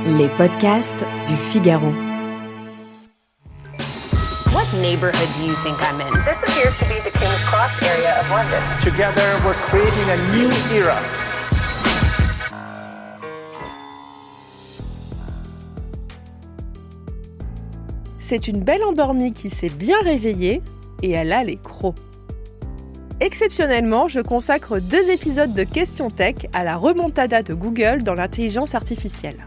Les podcasts du Figaro. What neighborhood do you think I'm in? This appears to be the King's Cross area of London. Together, we're creating a new era. C'est une belle endormie qui s'est bien réveillée et elle a les crocs. Exceptionnellement, je consacre 2 épisodes de Question Tech à la remontada de Google dans l'intelligence artificielle.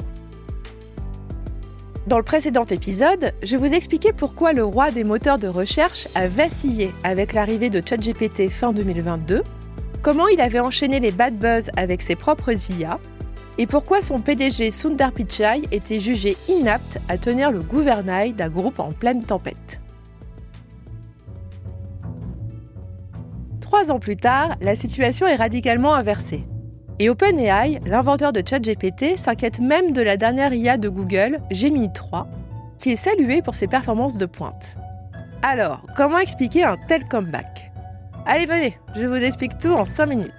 Dans le précédent épisode, je vous expliquais pourquoi le roi des moteurs de recherche a vacillé avec l'arrivée de ChatGPT fin 2022, comment il avait enchaîné les bad buzz avec ses propres IA, et pourquoi son PDG Sundar Pichai était jugé inapte à tenir le gouvernail d'un groupe en pleine tempête. 3 ans plus tard, la situation est radicalement inversée. Et OpenAI, l'inventeur de ChatGPT, s'inquiète même de la dernière IA de Google, Gemini 3, qui est saluée pour ses performances de pointe. Alors, comment expliquer un tel comeback ? Allez, venez, je vous explique tout en 5 minutes.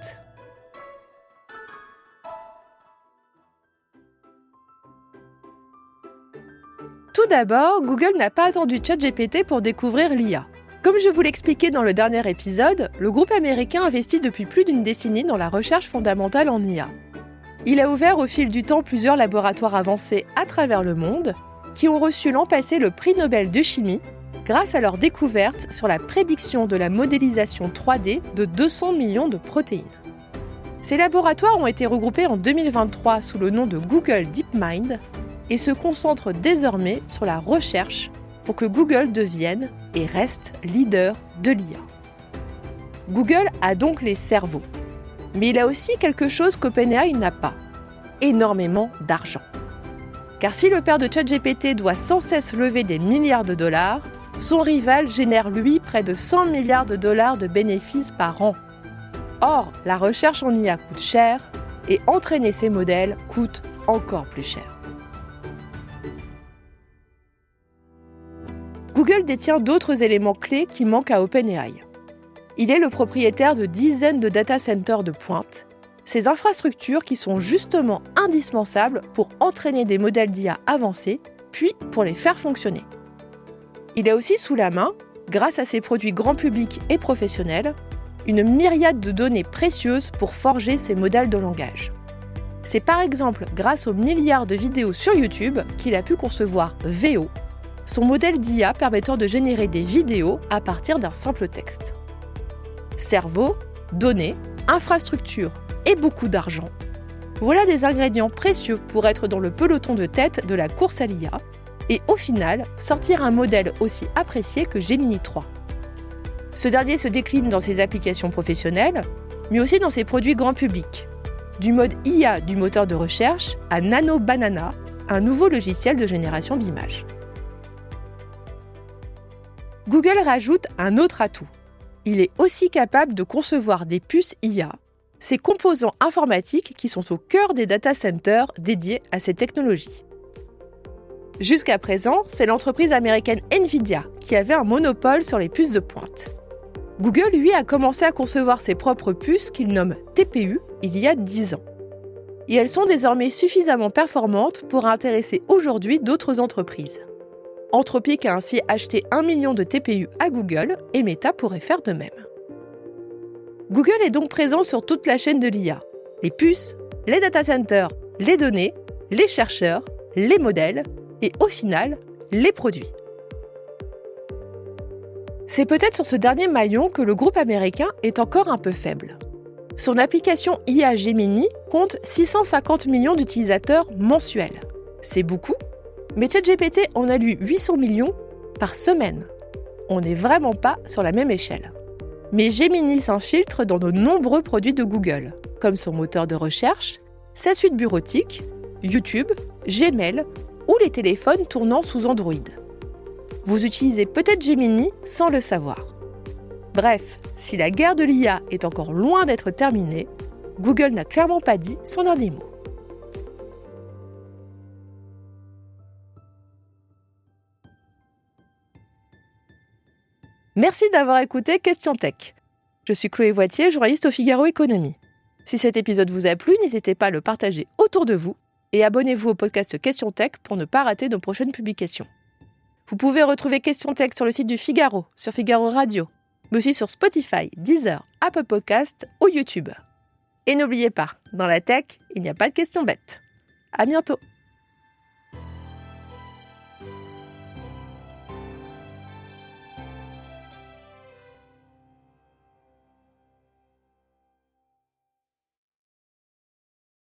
Tout d'abord, Google n'a pas attendu ChatGPT pour découvrir l'IA. Comme je vous l'expliquais dans le dernier épisode, le groupe américain investit depuis plus d'une décennie dans la recherche fondamentale en IA. Il a ouvert au fil du temps plusieurs laboratoires avancés à travers le monde qui ont reçu l'an passé le prix Nobel de chimie grâce à leur découverte sur la prédiction de la modélisation 3D de 200 millions de protéines. Ces laboratoires ont été regroupés en 2023 sous le nom de Google DeepMind et se concentrent désormais sur la recherche pour que Google devienne et reste leader de l'IA. Google a donc les cerveaux. Mais il a aussi quelque chose qu'OpenAI n'a pas. Énormément d'argent. Car si le père de ChatGPT doit sans cesse lever des milliards de dollars, son rival génère lui près de 100 milliards de dollars de bénéfices par an. Or, la recherche en IA coûte cher et entraîner ces modèles coûte encore plus cher. Google détient d'autres éléments clés qui manquent à OpenAI. Il est le propriétaire de dizaines de data centers de pointe, ces infrastructures qui sont justement indispensables pour entraîner des modèles d'IA avancés, puis pour les faire fonctionner. Il a aussi sous la main, grâce à ses produits grand public et professionnels, une myriade de données précieuses pour forger ces modèles de langage. C'est par exemple grâce aux milliards de vidéos sur YouTube qu'il a pu concevoir Veo, son modèle d'IA permettant de générer des vidéos à partir d'un simple texte. Cerveau, données, infrastructures et beaucoup d'argent. Voilà des ingrédients précieux pour être dans le peloton de tête de la course à l'IA et au final sortir un modèle aussi apprécié que Gemini 3. Ce dernier se décline dans ses applications professionnelles, mais aussi dans ses produits grand public. Du mode IA du moteur de recherche à Nano Banana, un nouveau logiciel de génération d'images. Google rajoute un autre atout. Il est aussi capable de concevoir des puces IA, ces composants informatiques qui sont au cœur des data centers dédiés à ces technologies. Jusqu'à présent, c'est l'entreprise américaine Nvidia qui avait un monopole sur les puces de pointe. Google, lui, a commencé à concevoir ses propres puces qu'il nomme TPU il y a 10 ans. Et elles sont désormais suffisamment performantes pour intéresser aujourd'hui d'autres entreprises. Anthropic a ainsi acheté 1 million de TPU à Google et Meta pourrait faire de même. Google est donc présent sur toute la chaîne de l'IA. Les puces, les data centers, les données, les chercheurs, les modèles et au final, les produits. C'est peut-être sur ce dernier maillon que le groupe américain est encore un peu faible. Son application IA Gemini compte 650 millions d'utilisateurs mensuels. C'est beaucoup, mais ChatGPT en a lu 800 millions par semaine. On n'est vraiment pas sur la même échelle. Mais Gemini s'infiltre dans de nombreux produits de Google, comme son moteur de recherche, sa suite bureautique, YouTube, Gmail ou les téléphones tournant sous Android. Vous utilisez peut-être Gemini sans le savoir. Bref, si la guerre de l'IA est encore loin d'être terminée, Google n'a clairement pas dit son dernier mot. Merci d'avoir écouté Question Tech. Je suis Chloé Voitier, journaliste au Figaro Économie. Si cet épisode vous a plu, n'hésitez pas à le partager autour de vous Et abonnez-vous au podcast Question Tech pour ne pas rater nos prochaines publications. Vous pouvez retrouver Question Tech sur le site du Figaro, sur Figaro Radio, mais aussi sur Spotify, Deezer, Apple Podcasts ou YouTube. Et n'oubliez pas, dans la tech, il n'y a pas de questions bêtes. À bientôt!